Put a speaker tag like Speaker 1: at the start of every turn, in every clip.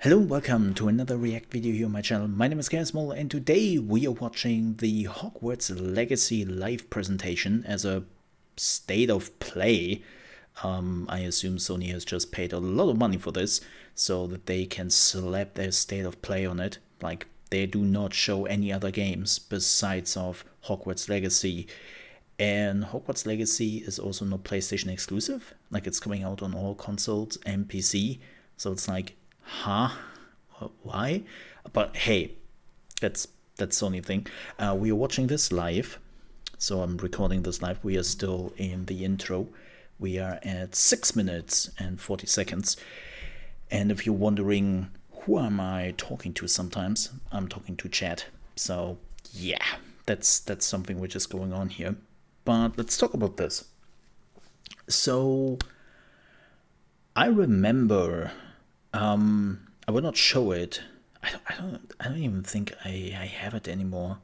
Speaker 1: Hello and welcome to another React video here on my channel. My name is ChaosMole and today we are watching the Hogwarts Legacy live presentation as a state of play. I assume Sony has just paid a lot of money for this so that they can slap their state of play on it. Like, they do not show any other games besides of Hogwarts Legacy. And Hogwarts Legacy is also not PlayStation exclusive. Like, it's coming out on all consoles and PC. So it's like, huh? Why? But hey, that's Sony thing. We are watching this live, so I'm recording this live. We are still in the intro. We are at 6 minutes and 40 seconds. And if you're wondering who am I talking to sometimes, I'm talking to chat. So yeah, that's something which is going on here. But let's talk about this. So I remember, I will not show it. I don't even think I have it anymore.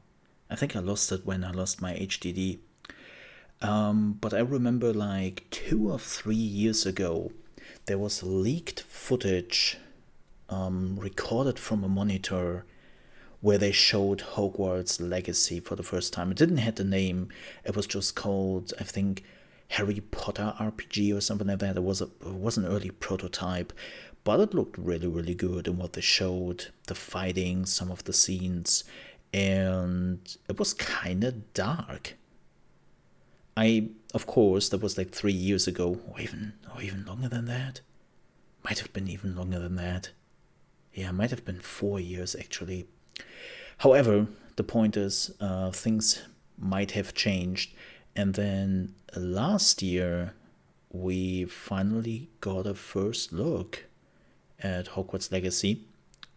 Speaker 1: I think I lost it when I lost my HDD. But I remember like 2 or 3 years ago, there was leaked footage recorded from a monitor where they showed Hogwarts Legacy for the first time. It didn't have the name. It was just called, I think, Harry Potter RPG or something like that. It was an early prototype, but it looked really, really good in what they showed, the fighting, some of the scenes, and it was kind of dark. Of course, that was like 3 years ago, or even longer than that. Might have been even longer than that. Yeah, might have been 4 years actually. However, the point is, things might have changed, and then last year we finally got a first look at Hogwarts Legacy.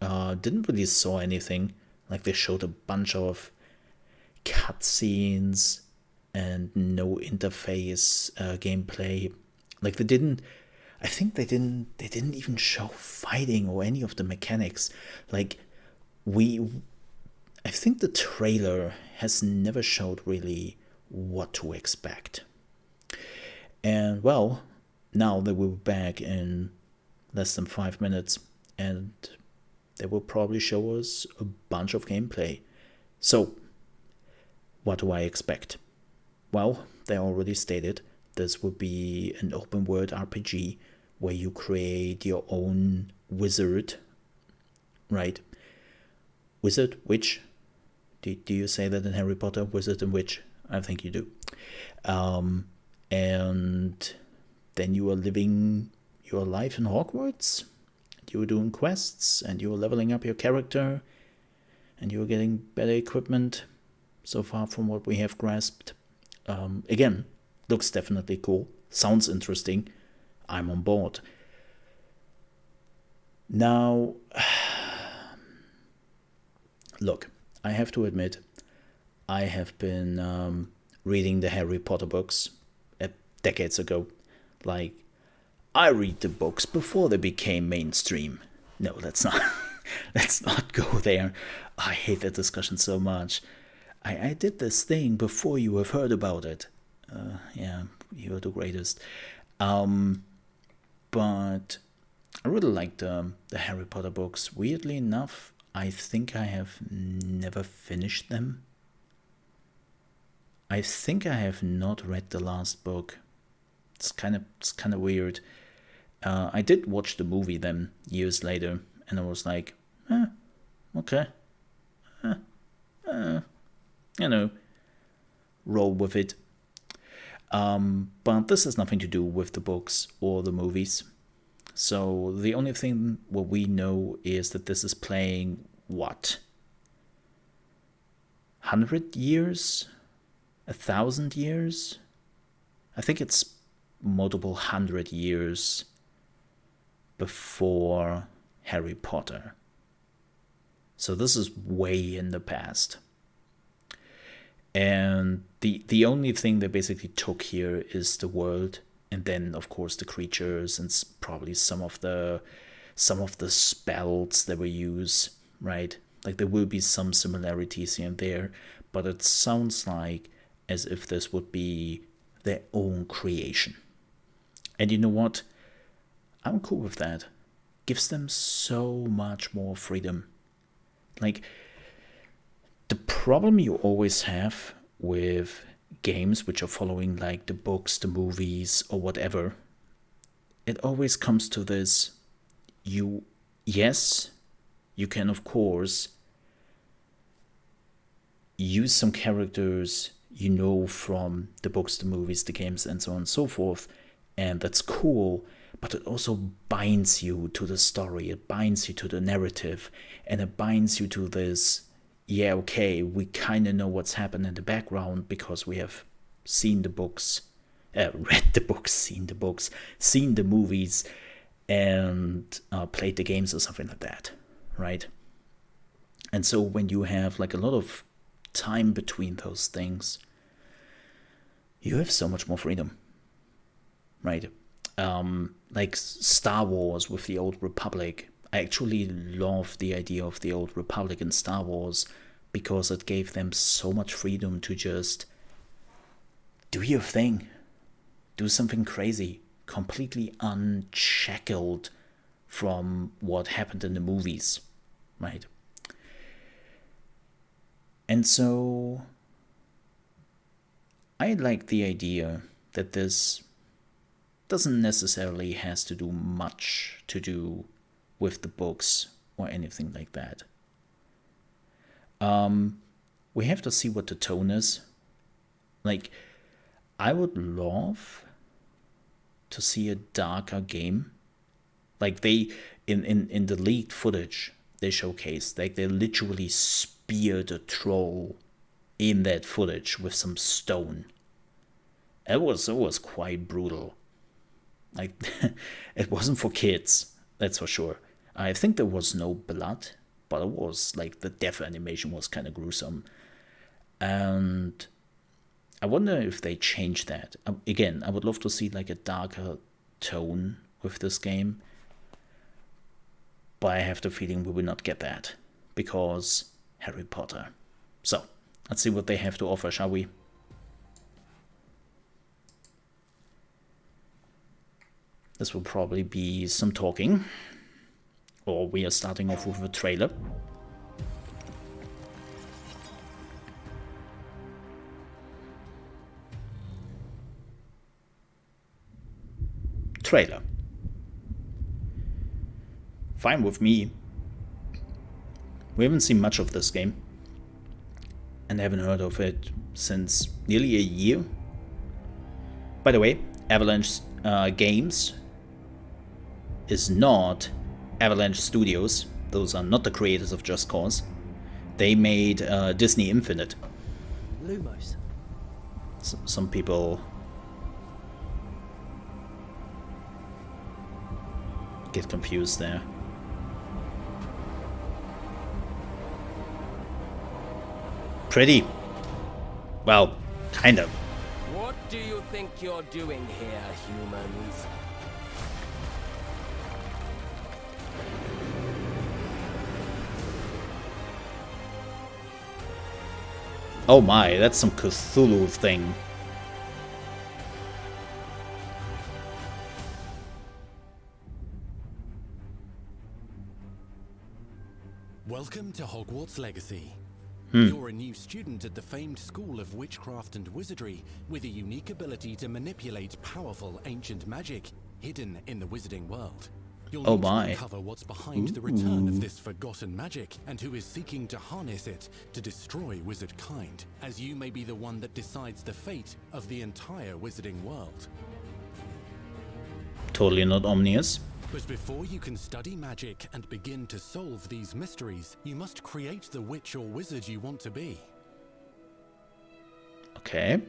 Speaker 1: Didn't really saw anything. Like, they showed a bunch of cutscenes and no interface gameplay. Like, I think they didn't even show fighting or any of the mechanics. Like, I think the trailer has never showed really what to expect. And well, now they will be back in less than 5 minutes and they will probably show us a bunch of gameplay. So what do I expect? Well, they already stated this will be an open world RPG where you create your own wizard, right? Wizard, witch? Do you say that in Harry Potter? Wizard and witch? I think you do. And then you are living your life in Hogwarts. You are doing quests and you are leveling up your character and you are getting better equipment so far from what we have grasped. Again, looks definitely cool. Sounds interesting. I'm on board. Now, look, I have to admit, I have been reading the Harry Potter books decades ago. Like, I read the books before they became mainstream. No, let's not. Let's not go there. I hate that discussion so much. I did this thing before you have heard about it. Yeah, you're the greatest. But I really like the Harry Potter books. Weirdly enough, I think I have never finished them. I think I have not read the last book. It's kind of weird. I did watch the movie then years later, and I was like, okay, roll with it. But this has nothing to do with the books or the movies. So the only thing what we know is that this is playing what? 100 years? 1,000 years? I think it's multiple 100 years before Harry Potter. So this is way in the past. And the only thing they basically took here is the world, and then of course the creatures and probably some of the spells that we use, right? Like, there will be some similarities here and there, but it sounds like as if this would be their own creation. And you know what? I'm cool with that. gives them so much more freedom. Like, the problem you always have with games which are following like the books, the movies, or whatever, it always comes to this. Yes, you can of course use some characters you know from the books, the movies, the games, and so on and so forth, and that's cool, but it also binds you to the story, it binds you to the narrative, and it binds you to this, yeah, okay, we kind of know what's happened in the background because we have seen the books, read the books, seen the books, seen the movies, and played the games or something like that, right? And so when you have like a lot of time between those things, you have so much more freedom, right? Like Star Wars with the Old Republic. I actually love the idea of the Old Republic in Star Wars because it gave them so much freedom to just do your thing, do something crazy, completely unshackled from what happened in the movies, right? And so I like the idea that this doesn't necessarily has to do much to do with the books or anything like that. We have to see what the tone is. Like, I would love to see a darker game. Like they in the leaked footage they showcased, like they literally speared a troll in that footage with some stone. It was quite brutal. Like it wasn't for kids, that's for sure. I think there was no blood, but it was like the death animation was kind of gruesome. And I wonder if they changed that. Again, I would love to see like a darker tone with this game. But I have the feeling we will not get that because Harry Potter. So, let's see what they have to offer, shall we? This will probably be some talking. Or we are starting off with a trailer. Trailer. Fine with me. We haven't seen much of this game. And haven't heard of it since nearly a year. By the way, Avalanche Games is not Avalanche Studios. Those are not the creators of Just Cause. They made Disney Infinite.
Speaker 2: Lumos.
Speaker 1: Some people get confused there. Pretty. Well, kind of.
Speaker 2: What do you think you're doing here, humans?
Speaker 1: Oh my, that's some Cthulhu thing.
Speaker 3: Welcome to Hogwarts Legacy. You're a new student at the famed School of Witchcraft and Wizardry with a unique ability to manipulate powerful ancient magic hidden in the wizarding world. You'll need to uncover what's behind the return of this forgotten magic and who is seeking to harness it to destroy wizard kind, as you may be the one that decides the fate of the entire wizarding world.
Speaker 1: Totally not ominous.
Speaker 3: But before you can study magic and begin to solve these mysteries, you must create the witch or wizard you want to be.
Speaker 1: Okay.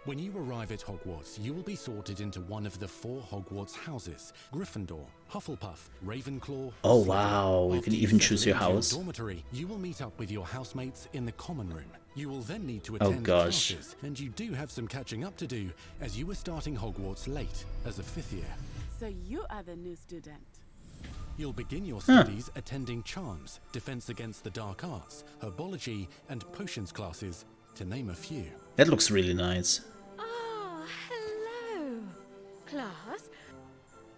Speaker 3: When you arrive at Hogwarts, you will be sorted into one of the 4 Hogwarts houses: Gryffindor, Hufflepuff, Ravenclaw.
Speaker 1: Oh wow, you can even choose your house.
Speaker 3: Dormitory, you will meet up with your housemates in the common room. You will then need to attend classes, and you do have some catching up to do, as you were starting Hogwarts late as a 5th year.
Speaker 4: So you are the new student.
Speaker 3: You'll begin your studies attending charms, defense against the dark arts, herbology, and potions classes, to name a few.
Speaker 1: That looks really nice.
Speaker 4: Oh, hello. Class,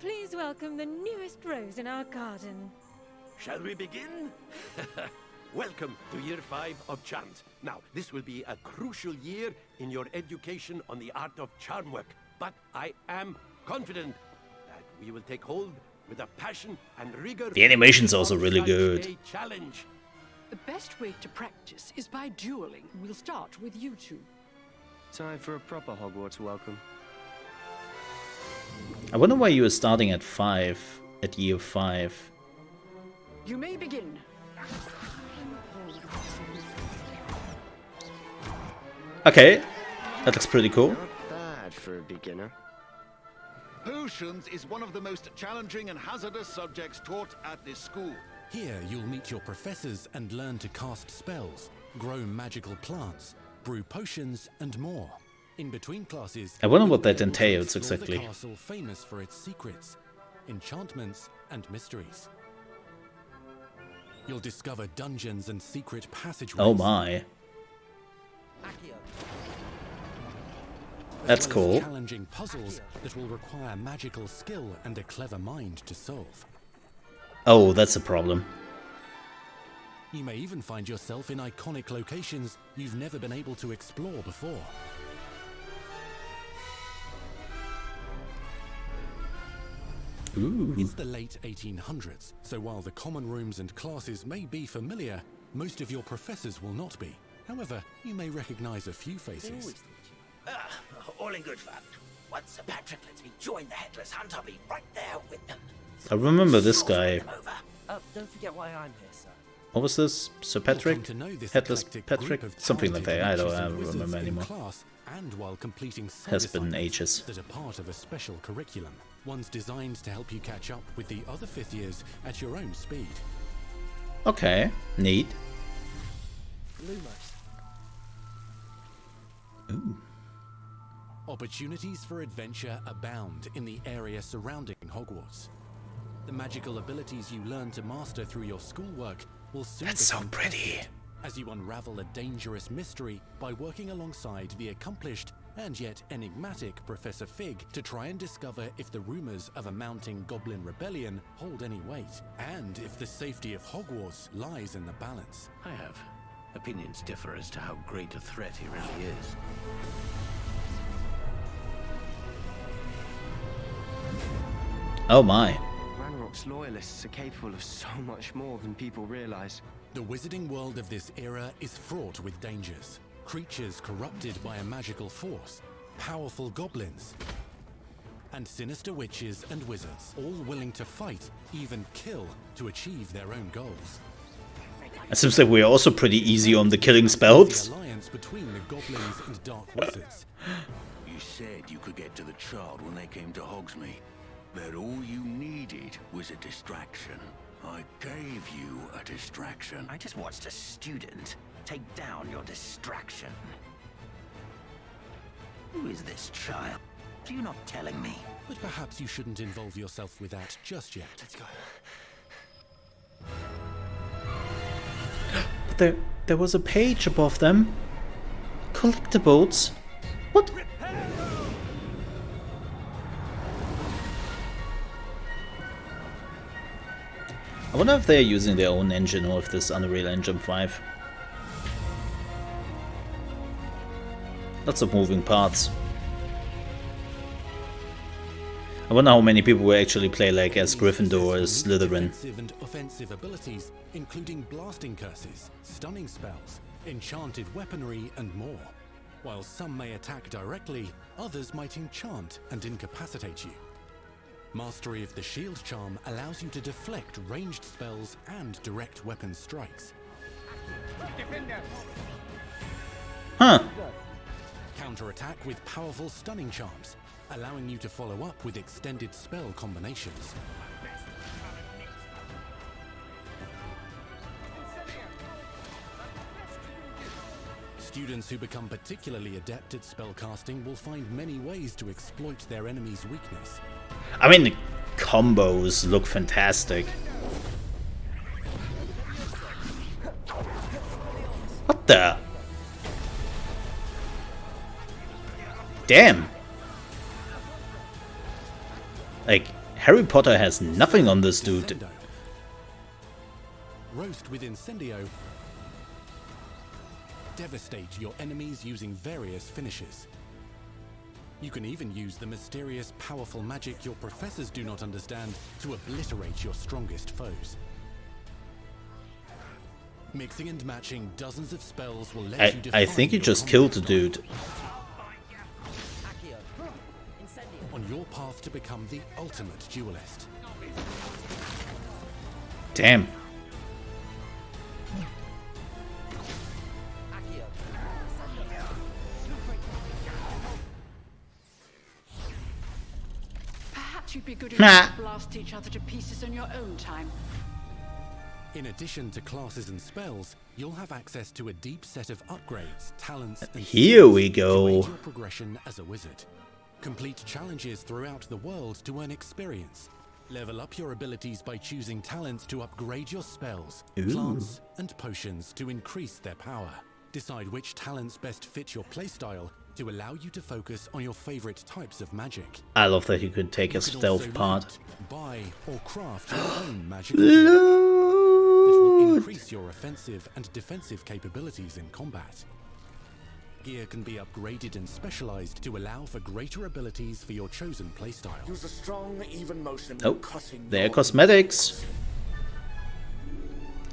Speaker 4: please
Speaker 5: Please welcome the newest rose in our garden.
Speaker 6: Shall we begin? Welcome to year 5 of charms. Now, this will be a crucial year in your education on the art of charm work. But I am confident that we will take hold with a passion and rigor.
Speaker 1: The animation's also really good.
Speaker 6: A challenge.
Speaker 7: The best way to practice is by dueling. We'll start with you two.
Speaker 8: Time for a proper Hogwarts welcome.
Speaker 1: I wonder why you were starting at 5, at year 5.
Speaker 7: You may begin.
Speaker 1: Okay, that looks pretty cool.
Speaker 8: Not bad for a beginner.
Speaker 9: Potions is one of the most challenging and hazardous subjects taught at this school.
Speaker 3: Here you'll meet your professors and learn to cast spells, grow magical plants, brew potions, and more. In between classes,
Speaker 1: I wonder what
Speaker 3: you'll
Speaker 1: that
Speaker 3: be able to
Speaker 1: entails
Speaker 3: explore
Speaker 1: exactly.
Speaker 3: The castle famous for its secrets, enchantments, and mysteries. You'll discover dungeons and secret passageways.
Speaker 1: Oh my. That's
Speaker 3: as well as
Speaker 1: cool.
Speaker 3: Challenging puzzles that will require magical skill and a clever mind to solve.
Speaker 1: Oh, that's a problem.
Speaker 3: You may even find yourself in iconic locations you've never been able to explore before.
Speaker 1: Ooh.
Speaker 3: It's the late 1800s, so while the common rooms and classes may be familiar, most of your professors will not be. However, you may recognize a few faces.
Speaker 10: All in good fun. Once Sir Patrick lets me join the Headless Hunt, I'll be right there with them.
Speaker 1: I remember this guy.
Speaker 2: Don't forget why I'm here, sir.
Speaker 1: What was this? Sir
Speaker 3: You'll come
Speaker 1: Patrick?
Speaker 3: to know this
Speaker 1: Headless
Speaker 3: eclectic
Speaker 1: Patrick?
Speaker 3: group of
Speaker 1: Something like
Speaker 3: talented
Speaker 1: that. I
Speaker 3: witches and
Speaker 1: don't
Speaker 3: wizards
Speaker 1: remember
Speaker 3: in
Speaker 1: anymore.
Speaker 3: class, and while completing side
Speaker 1: Has been
Speaker 3: assignments
Speaker 1: ages.
Speaker 3: that are part of a special curriculum. One's designed to help you catch up with the other 5th years at your own speed.
Speaker 1: Okay, neat.
Speaker 2: Lumos.
Speaker 1: Ooh.
Speaker 3: Opportunities for adventure abound in the area surrounding Hogwarts. The magical abilities you learn to master through your schoolwork will soon
Speaker 1: That's so
Speaker 3: become
Speaker 1: pretty.
Speaker 3: tested as you unravel a dangerous mystery by working alongside the accomplished and yet enigmatic Professor Fig to try and discover if the rumors of a mounting goblin rebellion hold any weight, and if the safety of Hogwarts lies in the balance.
Speaker 10: I have. Opinions differ as to how great a threat he really is.
Speaker 1: Oh my.
Speaker 8: Ranrock's loyalists are capable of so much more than people realize.
Speaker 3: The wizarding world of this era is fraught with dangers. Creatures corrupted by a magical force, powerful goblins, and sinister witches and wizards, all willing to fight, even kill, to achieve their own goals.
Speaker 1: It seems like we're also pretty easy on the killing spells.
Speaker 3: The alliance between the goblins and dark wizards.
Speaker 10: You said you could get to the child when they came to Hogsmeade. That all you needed was a distraction. I gave you a distraction. I just watched a student take down your distraction. Who is this child? Are you not telling me?
Speaker 3: But perhaps you shouldn't involve yourself with that just yet.
Speaker 10: Let's go.
Speaker 1: But there was a page above them. Collectibles. What? I wonder if they're using their own engine or if this is Unreal Engine 5. Lots of moving parts. I wonder how many people will actually play like as Gryffindor or as Slytherin.
Speaker 3: Defensive and offensive abilities, including blasting curses, stunning spells, enchanted weaponry, and more. While some may attack directly, others might enchant and incapacitate you. Mastery of the shield charm allows you to deflect ranged spells and direct weapon strikes.
Speaker 1: Huh.
Speaker 3: Counterattack with powerful stunning charms, allowing you to follow up with extended spell combinations. Students who become particularly adept at spellcasting will find many ways to exploit their enemy's weakness.
Speaker 1: I mean, the combos look fantastic. What the? Damn. Like, Harry Potter has nothing on this dude.
Speaker 3: Descendo. Roast with Incendio. Devastate your enemies using various finishes. You can even use the mysterious, powerful magic your professors do not understand to obliterate your strongest foes. Mixing and matching dozens of spells will let you define
Speaker 1: I think you
Speaker 3: your
Speaker 1: just
Speaker 3: combat
Speaker 1: killed the
Speaker 3: style.
Speaker 1: dude.
Speaker 3: On your path to become the ultimate duelist.
Speaker 1: Damn.
Speaker 7: Perhaps you'd be good
Speaker 1: Nah.
Speaker 7: enough to blast each other to pieces on your own time.
Speaker 3: In addition to classes and spells, you'll have access to a deep set of upgrades, talents, and
Speaker 1: Here
Speaker 3: skills
Speaker 1: we
Speaker 3: to
Speaker 1: go.
Speaker 3: aid your progression as a wizard. Complete challenges throughout the world to earn experience. Level up your abilities by choosing talents to upgrade your spells, plants, and potions to increase their power. Decide which talents best fit your playstyle to allow you to focus on your favorite types of magic.
Speaker 1: I love that you can take a
Speaker 3: You can
Speaker 1: stealth
Speaker 3: also
Speaker 1: part.
Speaker 3: loot, buy, or craft your own magical gear that will increase your offensive and defensive capabilities in combat. Gear can be upgraded and specialized to allow for greater abilities for your chosen playstyle.
Speaker 11: Use a strong, even motion.
Speaker 1: Oh,
Speaker 11: cutting
Speaker 1: they're
Speaker 11: your-
Speaker 1: cosmetics.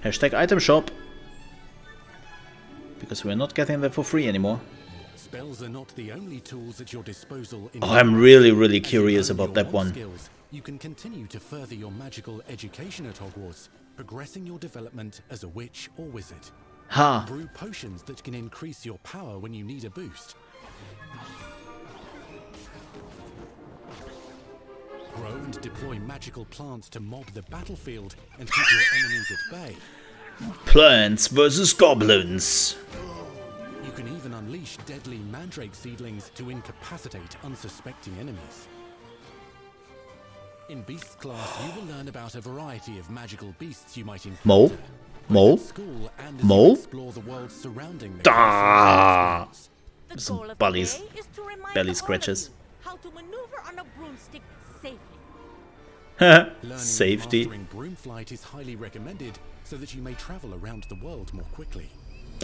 Speaker 1: Hashtag item shop. Because we're not getting them for free anymore.
Speaker 3: Spells are not the only tools at your disposal. In
Speaker 1: Oh, I'm really
Speaker 3: As you
Speaker 1: curious
Speaker 3: earn
Speaker 1: about
Speaker 3: your
Speaker 1: that
Speaker 3: mod
Speaker 1: one.
Speaker 3: skills, you can continue to further your magical education at Hogwarts, progressing your development as a witch or wizard.
Speaker 1: Ha!
Speaker 3: Brew potions that can increase your power when you need a boost. Grow and deploy magical plants to mob the battlefield and keep your enemies at bay.
Speaker 1: Plants versus goblins.
Speaker 3: You can even unleash deadly mandrake seedlings to incapacitate unsuspecting enemies. In Beasts class, you will learn about a variety of magical beasts you might encounter.
Speaker 1: Mole? Mole?
Speaker 3: Both at school and as
Speaker 1: Mole?
Speaker 3: you explore the world surrounding the
Speaker 1: Ah!
Speaker 3: castle.
Speaker 5: The
Speaker 1: Some
Speaker 5: goal of
Speaker 1: bellies-
Speaker 5: the day is to remind
Speaker 1: belly
Speaker 5: all of
Speaker 1: scratches.
Speaker 5: you how to maneuver on a broomstick safely.
Speaker 3: Learning and
Speaker 1: Safety.
Speaker 3: mastering broom flight is highly recommended so that you may travel around the world more quickly.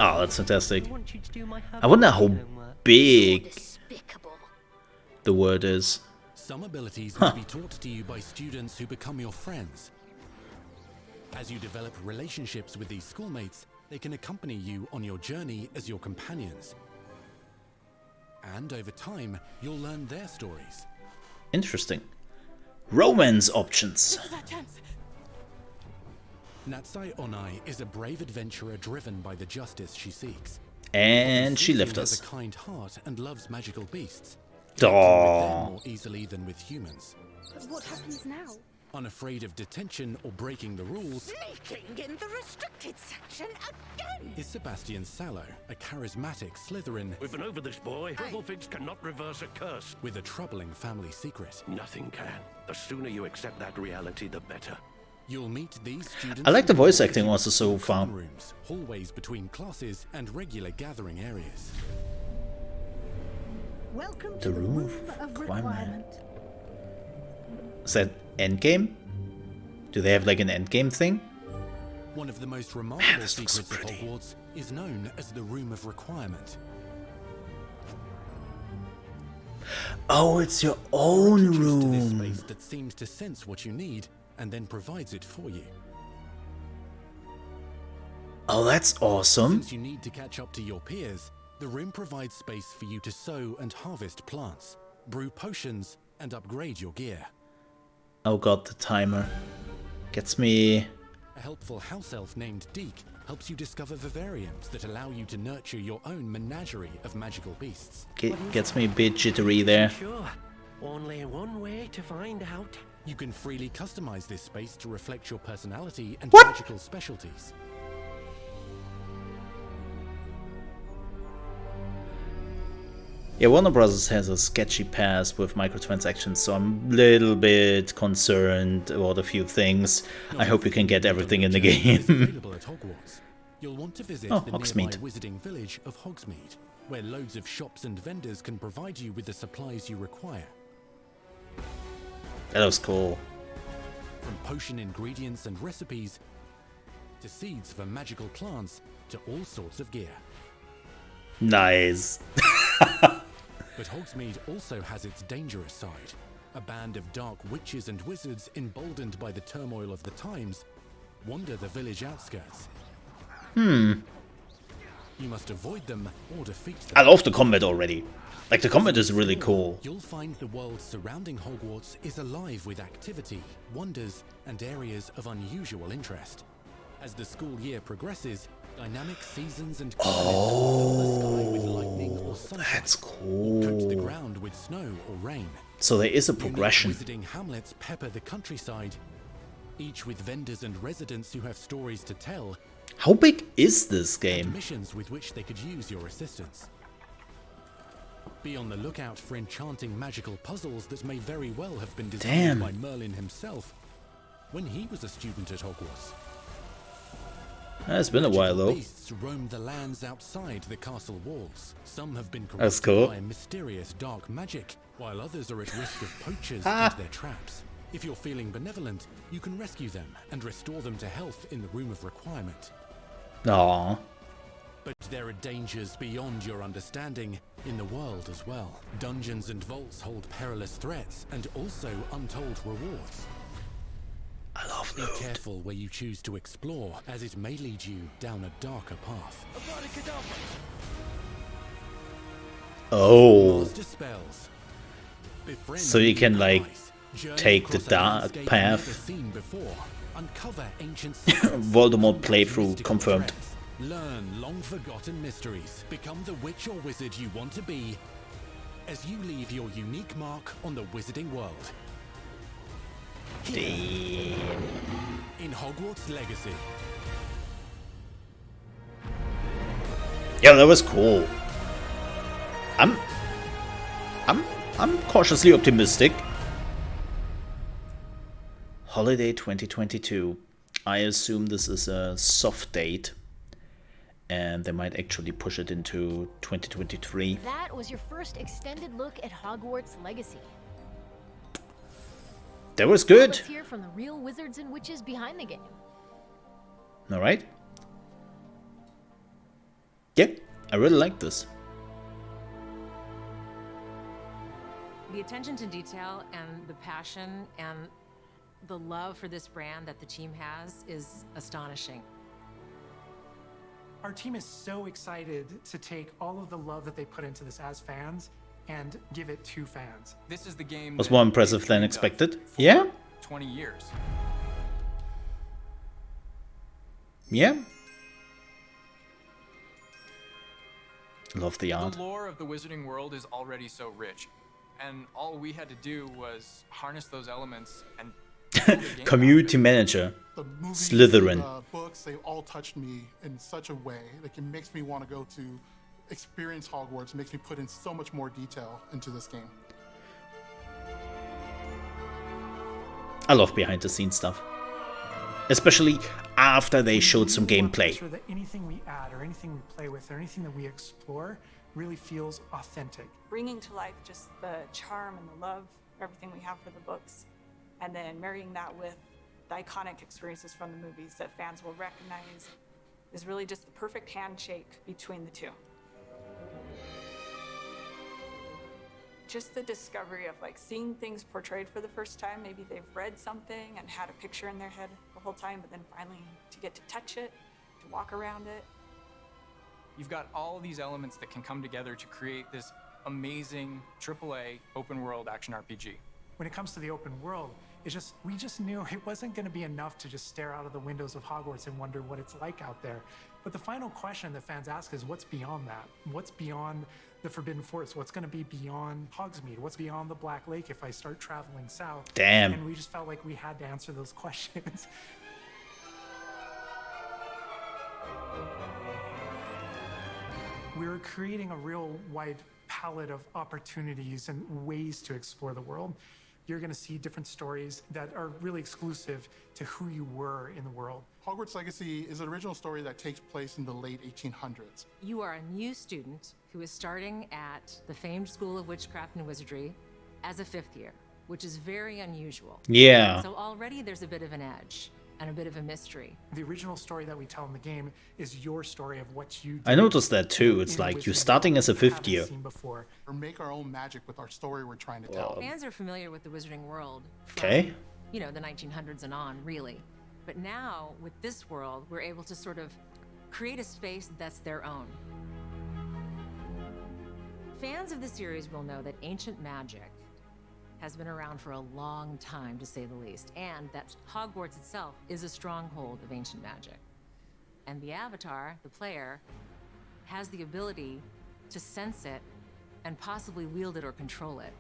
Speaker 1: Oh, that's fantastic.
Speaker 12: I want you to do my
Speaker 1: I wonder how
Speaker 12: homework.
Speaker 1: big
Speaker 5: Despicable.
Speaker 1: the word is.
Speaker 3: Some abilities will be taught to you by students who become your friends. As you develop relationships with these schoolmates, they can accompany you on your journey as your companions. And over time, you'll learn their stories.
Speaker 1: Interesting. Romance options.
Speaker 7: This is our chance.
Speaker 3: Natsai Onai is a brave adventurer driven by the justice she seeks.
Speaker 1: And she
Speaker 3: Suzu
Speaker 1: left
Speaker 3: has
Speaker 1: us.
Speaker 3: a kind heart and loves magical beasts. Connecting with them
Speaker 1: Aww.
Speaker 3: more easily than with humans.
Speaker 5: What happens now?
Speaker 3: Unafraid of detention or breaking the rules,
Speaker 5: Sneaking in the restricted section again!
Speaker 3: is Sebastian Sallow, a charismatic Slytherin
Speaker 6: We've been over this, boy. Gribblefix cannot reverse a curse.
Speaker 3: with a troubling family secret.
Speaker 6: Nothing can. The sooner you accept that reality, the better.
Speaker 3: You'll meet these students.
Speaker 1: I like the
Speaker 3: in
Speaker 1: voice
Speaker 3: various
Speaker 1: acting also so far.
Speaker 3: common rooms, hallways between classes, and regular gathering areas.
Speaker 13: Welcome
Speaker 1: The
Speaker 13: to the
Speaker 1: room
Speaker 13: room
Speaker 1: of
Speaker 13: of
Speaker 1: requirement.
Speaker 13: requirement.
Speaker 1: Is that endgame? Do they have like an endgame thing?
Speaker 3: One of the most remarkable
Speaker 1: this looks so
Speaker 3: secrets of
Speaker 1: pretty.
Speaker 3: Hogwarts is known as the Room of Requirement.
Speaker 1: Oh, it's your own
Speaker 3: Introduced to this
Speaker 1: room.
Speaker 3: space that seems to sense what you need and then provides it for you.
Speaker 1: Oh, that's awesome.
Speaker 3: Since you need to catch up to your peers, the room provides space for you to sow and harvest plants, brew potions, and upgrade your gear.
Speaker 1: Oh god, the timer gets me.
Speaker 3: A helpful house elf named Deke helps you discover vivariums that allow you to nurture your own menagerie of magical beasts.
Speaker 1: Gets me a bit jittery there.
Speaker 11: Sure. Only one way to find out.
Speaker 3: You can freely customize this space to reflect your personality and
Speaker 1: What?
Speaker 3: magical specialties.
Speaker 1: Yeah, Warner Bros. Has a sketchy past with microtransactions, so I'm a little bit concerned about a few things. I hope you can get everything in the
Speaker 3: Is
Speaker 1: game.
Speaker 3: available at Hogwarts. You'll want to visit
Speaker 1: Oh,
Speaker 3: the
Speaker 1: Hogsmeade.
Speaker 3: nearby wizarding village of Hogsmeade, where loads of shops and vendors can provide you with the supplies you require.
Speaker 1: That was cool.
Speaker 3: From potion ingredients and recipes, to seeds for magical plants, to all sorts of gear.
Speaker 1: Nice.
Speaker 3: But Hogsmeade also has its dangerous side. A band of dark witches and wizards, emboldened by the turmoil of the times, wander the village outskirts. You must avoid them or defeat them.
Speaker 1: I love the combat already. Like, the combat is really cool.
Speaker 3: You'll find the world surrounding Hogwarts is alive with activity, wonders, and areas of unusual interest. As the school year progresses, dynamic seasons and climates fill the sky with lightning or sunshine.
Speaker 1: That's
Speaker 3: Or coat the
Speaker 1: cool.
Speaker 3: ground with snow or rain.
Speaker 1: So there is a
Speaker 3: Unique
Speaker 1: progression.
Speaker 3: Wizarding hamlets pepper the countryside, each with vendors and residents who have stories to tell.
Speaker 1: How big is this
Speaker 3: And
Speaker 1: game?
Speaker 3: missions with which they could use your assistance. Be on the lookout for enchanting magical puzzles that may very well have been designed
Speaker 1: Damn.
Speaker 3: by Merlin himself when he was a student at Hogwarts.
Speaker 1: It's been a while
Speaker 3: Magical
Speaker 1: though.
Speaker 3: beasts roam the lands outside the castle walls. Some have been
Speaker 1: That's
Speaker 3: corrupted
Speaker 1: cool.
Speaker 3: by mysterious dark magic, while others are at risk of poachers and their traps. If you're feeling benevolent, you can rescue them and restore them to health in the Room of Requirement.
Speaker 1: Aww.
Speaker 3: But there are dangers beyond your understanding in the world as well. Dungeons and vaults hold perilous threats and also untold rewards.
Speaker 1: I love
Speaker 3: Be
Speaker 1: loot.
Speaker 3: careful where you choose to explore, as it may lead you down a darker path.
Speaker 1: Oh.
Speaker 3: Master spells. Befriend
Speaker 1: So you can,
Speaker 3: new
Speaker 1: like,
Speaker 3: allies. Journey
Speaker 1: take the
Speaker 3: across a
Speaker 1: dark
Speaker 3: landscape
Speaker 1: path.
Speaker 3: never seen before. Uncover ancient secrets.
Speaker 1: Voldemort
Speaker 3: Combat
Speaker 1: playthrough
Speaker 3: mystical
Speaker 1: confirmed.
Speaker 3: threats. Learn long-forgotten mysteries. Become the witch or wizard you want to be as you leave your unique mark on the wizarding world. Here, in Hogwarts Legacy.
Speaker 1: Yeah, that was cool. I'm cautiously optimistic. Holiday 2022. I assume this is a soft date, and they might actually push it into 2023.
Speaker 12: That was your first extended look at Hogwarts Legacy.
Speaker 1: That was good.
Speaker 12: Let's hear from the real wizards and witches behind the game.
Speaker 1: All right. Yeah, I really like this.
Speaker 13: The attention to detail and the passion and the love for this brand that the team has is astonishing.
Speaker 14: Our team is so excited to take all of the love that they put into this as fans and give it to fans.
Speaker 15: This is the game
Speaker 1: Was
Speaker 15: that
Speaker 1: more
Speaker 15: they've
Speaker 1: impressive than
Speaker 15: dreamed of
Speaker 1: expected.
Speaker 15: for
Speaker 1: Yeah.
Speaker 15: 20 years.
Speaker 1: Yeah. Love the art.
Speaker 15: The lore of the wizarding world is already so rich, and all we had to do was harness those elements and
Speaker 1: Community manager.
Speaker 16: The movies,
Speaker 1: Slytherin.
Speaker 16: the books, they all touched me in such a way. Like, it makes me want to go to experience Hogwarts. It makes me put in so much more detail into this game.
Speaker 1: I love behind the scenes stuff. Especially after they showed some
Speaker 14: Make
Speaker 1: gameplay.
Speaker 14: sure that anything we add or anything we play with or anything that we explore really feels authentic.
Speaker 17: Bringing to life just the charm and the love, everything we have for the books, and then marrying that with the iconic experiences from the movies that fans will recognize is really just the perfect handshake between the two. Just the discovery of like seeing things portrayed for the first time. Maybe they've read something and had a picture in their head the whole time, but then finally to get to touch it, to walk around it.
Speaker 15: You've got all these elements that can come together to create this amazing AAA open world action RPG.
Speaker 14: When it comes to the open world, we just knew it wasn't going to be enough to just stare out of the windows of Hogwarts and wonder what it's like out there. But the final question that fans ask is, what's beyond that? What's beyond the Forbidden Forest? What's going to be beyond Hogsmeade? What's beyond the Black Lake if I start traveling south?
Speaker 1: Damn.
Speaker 14: And we just felt like we had to answer those questions. We were creating a real wide palette of opportunities and ways to explore the world. You're going to see different stories that are really exclusive to who you were in the world.
Speaker 16: Hogwarts Legacy is an original story that takes place in the late 1800s.
Speaker 13: You are a new student who is starting at the famed School of Witchcraft and Wizardry as a 5th year. which is very unusual.
Speaker 1: Yeah.
Speaker 13: So already there's a bit of an edge and a bit of a mystery.
Speaker 14: The original story that we tell in the game is your story of what you
Speaker 1: I noticed that too. It's like you're starting as a 5th year.
Speaker 16: Or make our own magic with our story we're trying to tell.
Speaker 13: Fans are familiar with the Wizarding world from,
Speaker 1: Okay.
Speaker 13: you know, the 1900s and on, really. But now, with this world, we're able to sort of create a space that's their own. Fans of the series will know that ancient magic has been around for a long time, to say the least, and that Hogwarts itself is a stronghold of ancient magic. And the Avatar, the player, has the ability to sense it and possibly wield it or control it.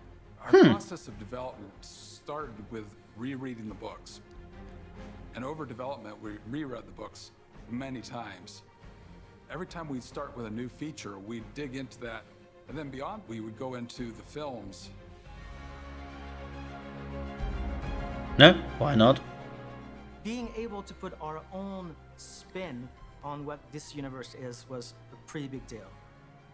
Speaker 18: Our process of development started with rereading the books. And over development, we reread the books many times. Every time we'd start with a new feature, we'd dig into that. And then beyond, we would go into the films.
Speaker 1: No, why not?
Speaker 19: Being able to put our own spin on what this universe is was a pretty big deal.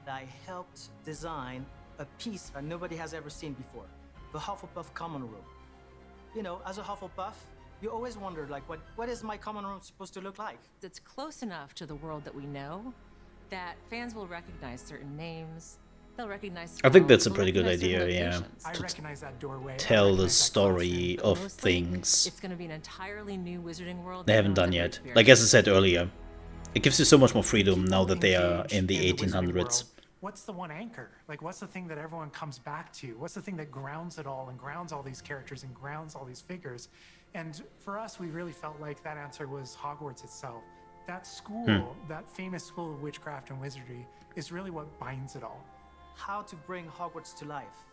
Speaker 19: I helped design a piece that nobody has ever seen before, the Hufflepuff common room. You know, as a Hufflepuff, you always wondered, like, what is my common room supposed to look like?
Speaker 13: It's close enough to the world that we know that fans will recognize certain names. They'll recognize.
Speaker 1: I think that's a pretty good idea, yeah.
Speaker 14: I recognize that doorway.
Speaker 1: Tell the story of things
Speaker 13: It's going to be an entirely new Wizarding world.
Speaker 1: they haven't done yet. Like as I said earlier, it gives you so much more freedom now that they are in the 1800s.
Speaker 14: What's the one anchor? Like, what's the thing that everyone comes back to? What's the thing that grounds it all and grounds all these characters and grounds all these figures? And for us, we really felt like that answer was Hogwarts itself. That school, that famous school of witchcraft and wizardry, is really what binds it all.
Speaker 19: How to bring Hogwarts to life.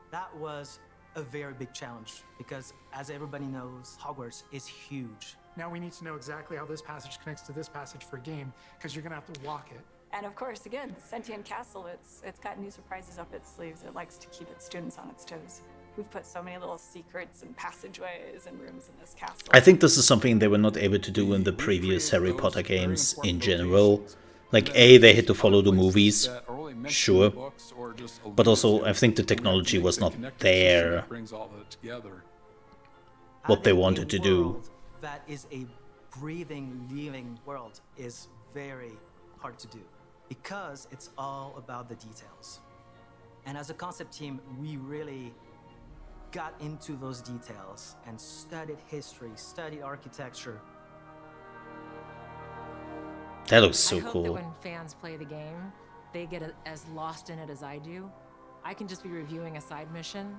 Speaker 19: That was a very big challenge because, as everybody knows, Hogwarts is huge.
Speaker 14: Now we need to know exactly how this passage connects to this passage for a game, because you're going to have to walk it.
Speaker 17: And of course, again, Sentient Castle, it's got new surprises up its sleeves. It likes to keep its students on its toes. We've put so many little secrets and passageways and rooms in this castle.
Speaker 1: I think this is something they were not able to do in the previous Harry Potter games in general. Like, they had to follow the movies, sure, but also I think the technology was not there, what they wanted to do.
Speaker 19: That is a breathing, living world is very hard to do because it's all about the details. And as a concept team, we really got into those details and studied history, studied architecture.
Speaker 1: That looks so
Speaker 13: I hope
Speaker 1: cool.
Speaker 13: that when fans play the game, they get as lost in it as I do. I can just be reviewing a side mission,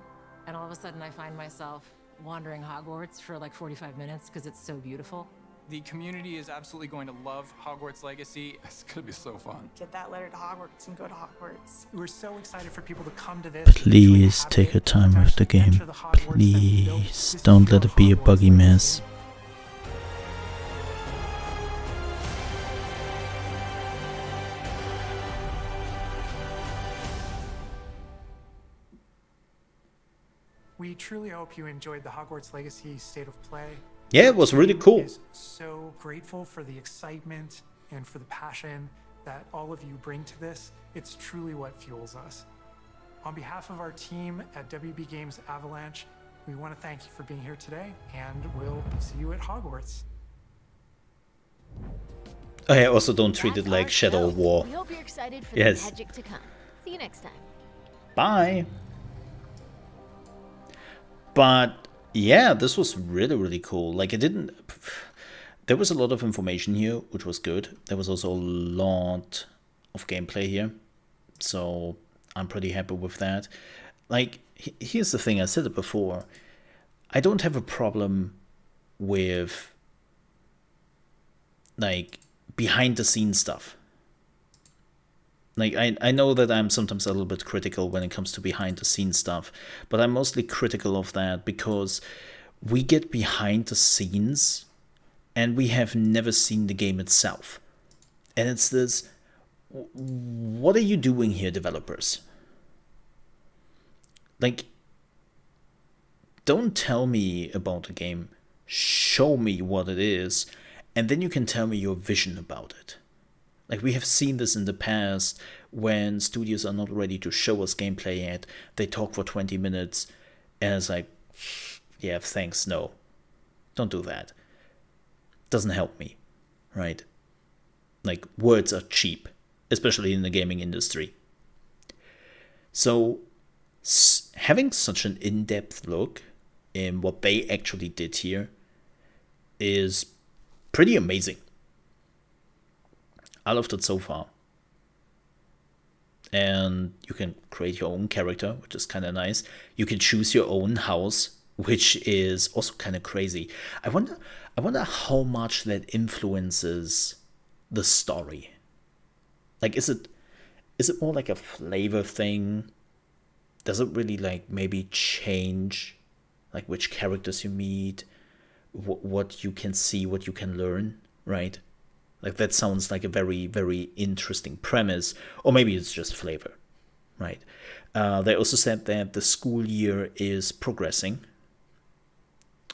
Speaker 13: and all of a sudden I find myself wandering Hogwarts for like 45 minutes because it's so beautiful.
Speaker 15: The community is absolutely going to love Hogwarts Legacy.
Speaker 18: It's going to be so fun.
Speaker 17: Get that letter to Hogwarts and go to Hogwarts.
Speaker 14: We're so excited for people to come to this.
Speaker 1: Please take your time with the game. Please don't let it be a buggy mess.
Speaker 14: We truly hope you enjoyed the Hogwarts Legacy State of Play.
Speaker 1: Yeah, it was really cool.
Speaker 14: So grateful for the excitement and for the passion that all of you bring to this. It's truly what fuels us. On behalf of our team at WB Games Avalanche, we want to thank you for being here today, and we'll see you at Hogwarts.
Speaker 1: Oh yeah, also don't treat it like Shadow War.
Speaker 12: We hope you're excited for
Speaker 1: Yes.
Speaker 12: the magic to come. See you next time.
Speaker 1: Bye. But yeah, this was really, really cool. Like, it didn't... There was a lot of information here, which was good. There was also a lot of gameplay here. So I'm pretty happy with that. Like, here's the thing, I said it before. I don't have a problem with, like, behind-the-scenes stuff. Like, I know that I'm sometimes a little bit critical when it comes to behind-the-scenes stuff, but I'm mostly critical of that because we get behind the scenes and we have never seen the game itself. And it's this, what are you doing here, developers? Like, don't tell me about the game, show me what it is, and then you can tell me your vision about it. Like, we have seen this in the past when studios are not ready to show us gameplay yet. They talk for 20 minutes and it's like, yeah, thanks, no. Don't do that. Doesn't help me, right? Like, words are cheap, especially in the gaming industry. So, having such an in-depth look in what they actually did here is pretty amazing. I loved it so far. And you can create your own character, which is kind of nice. You can choose your own house, which is also kind of crazy. I wonder how much that influences the story. Like, is it more like a flavor thing? Does it really like maybe change like which characters you meet, what you can see, what you can learn, right? Like, that sounds like a very, very interesting premise. Or maybe it's just flavor, right? They also said that the school year is progressing.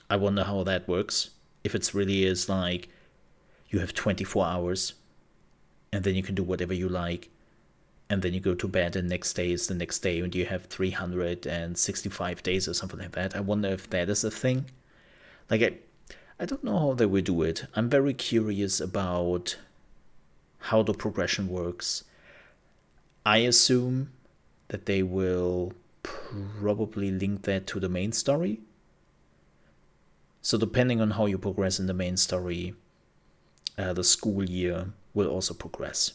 Speaker 1: I wonder how that works. If it really is like you have 24 hours and then you can do whatever you like, and then you go to bed and next day is the next day and you have 365 days or something like that. I wonder if that is a thing. Like, I don't know how they will do it. I'm very curious about how the progression works. I assume that they will probably link that to the main story. So depending on how you progress in the main story, the school year will also progress.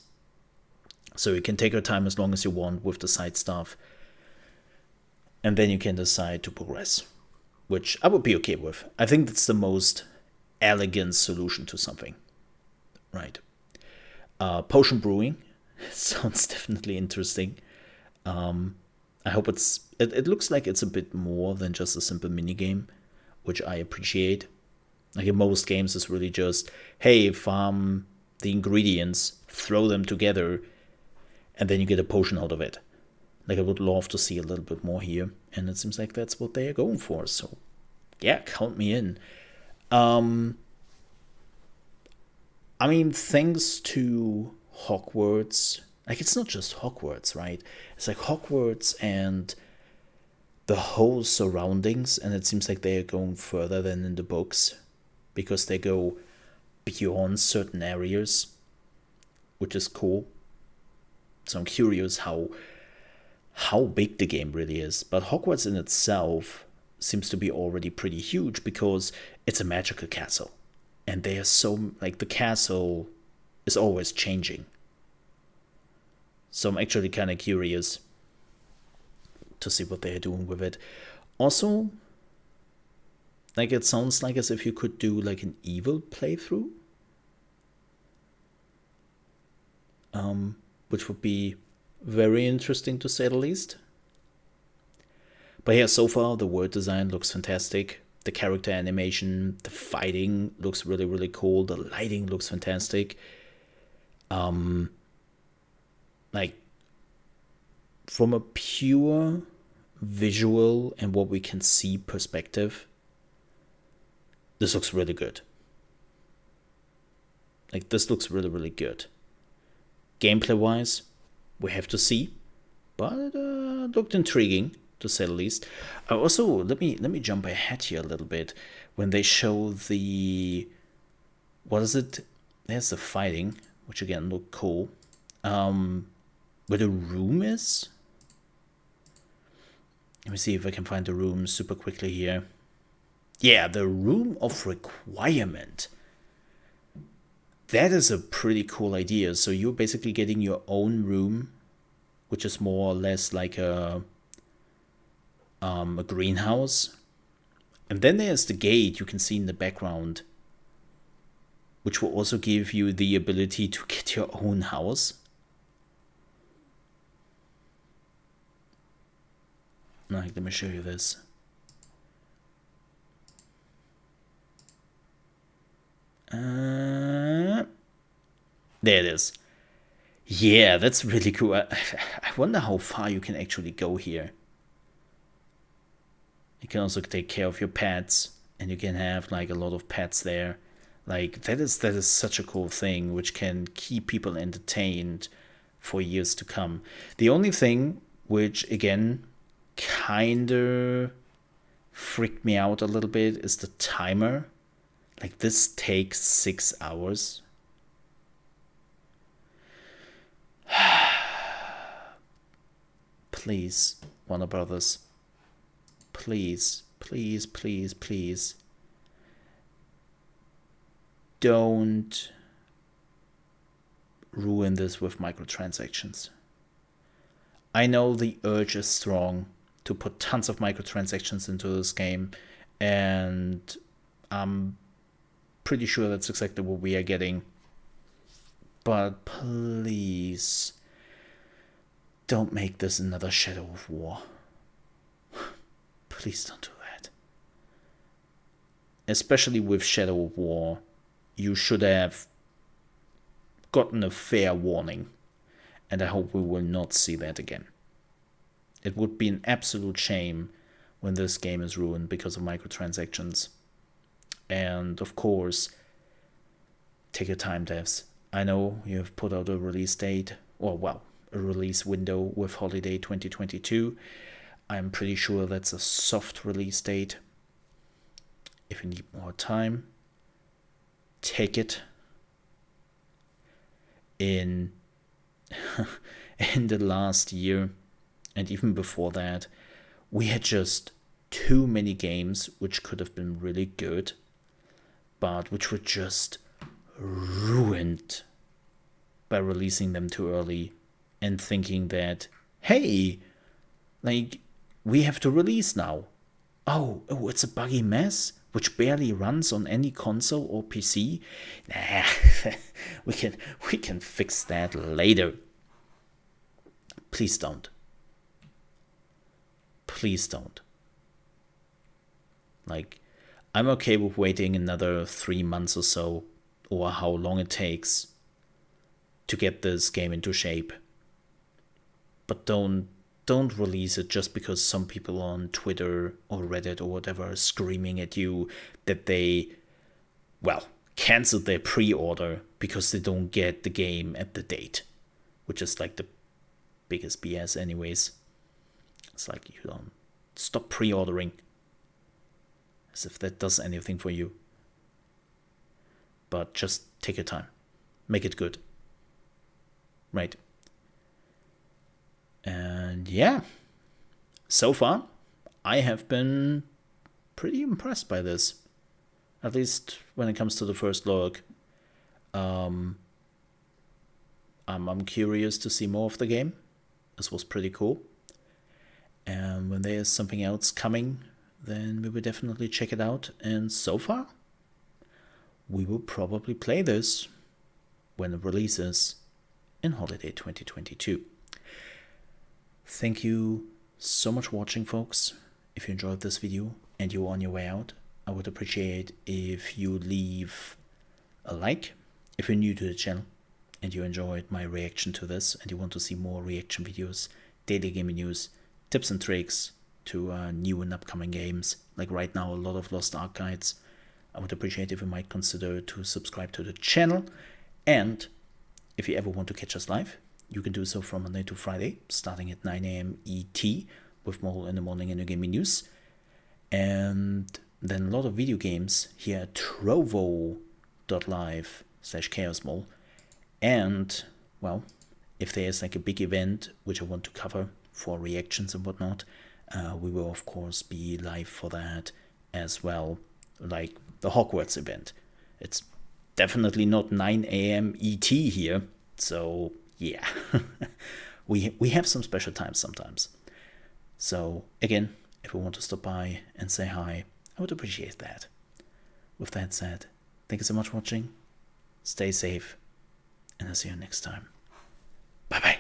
Speaker 1: So you can take your time as long as you want with the side stuff, and then you can decide to progress, which I would be okay with. I think that's the most elegant solution to something, right? Potion brewing sounds definitely interesting. I hope it looks like it's a bit more than just a simple minigame, which I appreciate. Like, in most games, it's really just, hey, farm the ingredients, throw them together, and then you get a potion out of it. Like, I would love to see a little bit more here, and it seems like that's what they are going for. So, yeah, count me in. I mean, thanks to Hogwarts, like, it's not just Hogwarts, right? It's like Hogwarts and the whole surroundings, and it seems like they are going further than in the books, because they go beyond certain areas, which is cool. So I'm curious how big the game really is. But Hogwarts in itself seems to be already pretty huge, because it's a magical castle. And they are so, like, the castle is always changing. So I'm actually kind of curious to see what they are doing with it. Also, like, it sounds like as if you could do like an evil playthrough. Which would be very interesting to say the least. But yeah, so far the world design looks fantastic. The character animation, the fighting looks really, really cool. The lighting looks fantastic. Like, from a pure visual and what we can see perspective, this looks really good. Like, this looks really, really good. Gameplay wise, we have to see, but it looked intriguing to say the least. Also, let me jump ahead here a little bit. When they show the, what is it? There's the fighting, which again looked cool. Where the room is. Let me see if I can find the room super quickly here. Yeah, the room of requirement. That is a pretty cool idea. So you're basically getting your own room, which is more or less like a greenhouse. And then there's the gate you can see in the background, which will also give you the ability to get your own house. Like, let me show you this. There it is. Yeah, that's really cool. I wonder how far you can actually go here. You can also take care of your pets, and you can have like a lot of pets there. Like, that is such a cool thing, which can keep people entertained for years to come. The only thing which, again, kinda freaked me out a little bit is the timer. Like, this takes 6 hours. Please, Warner Brothers. Please, please, please, please. Don't ruin this with microtransactions. I know the urge is strong to put tons of microtransactions into this game, and I'm pretty sure that's exactly what we are getting. But please, don't make this another Shadow of War. Please don't do that. Especially with Shadow of War, you should have gotten a fair warning, and I hope we will not see that again. It would be an absolute shame when this game is ruined because of microtransactions. And of course, take your time, devs. I know you have put out a release date, or well, a release window with holiday 2022. I'm pretty sure that's a soft release date. If you need more time, take it. In the last year, and even before that, we had just too many games which could have been really good, but which were just ruined by releasing them too early and thinking that, hey, like, we have to release now. Oh, it's a buggy mess which barely runs on any console or PC. Nah, we can fix that later. Please don't. Please don't. Like, I'm okay with waiting another 3 months or so, or how long it takes to get this game into shape. But don't release it just because some people on Twitter or Reddit or whatever are screaming at you that they, well, canceled their pre-order because they don't get the game at the date, which is like the biggest BS anyways. It's like, you don't stop pre-ordering, as if that does anything for you. But just take your time, make it good, right? And yeah, so far I have been pretty impressed by this, at least when it comes to the first look. I'm curious to see more of the game. This was pretty cool, and when there is something else coming, then we will definitely check it out. And so far, we will probably play this when it releases in holiday 2022. Thank you so much for watching, folks. If you enjoyed this video and you're on your way out, I would appreciate if you leave a like. If you're new to the channel and you enjoyed my reaction to this and you want to see more reaction videos, daily gaming news, tips and tricks to new and upcoming games, like right now a lot of Lost Ark guides, I would appreciate if you might consider to subscribe to the channel. And if you ever want to catch us live, you can do so from Monday to Friday, starting at 9 AM ET, with Mole in the Morning and New Gaming News. And then a lot of video games here at trovo.live/ChaosMole. And, well, if there's like a big event which I want to cover for reactions and whatnot, we will of course be live for that as well, like the Hogwarts event. It's definitely not 9 AM ET here, so yeah, we have some special times sometimes. So again, if you want to stop by and say hi, I would appreciate that. With that said, thank you so much for watching, stay safe, and I'll see you next time. Bye bye.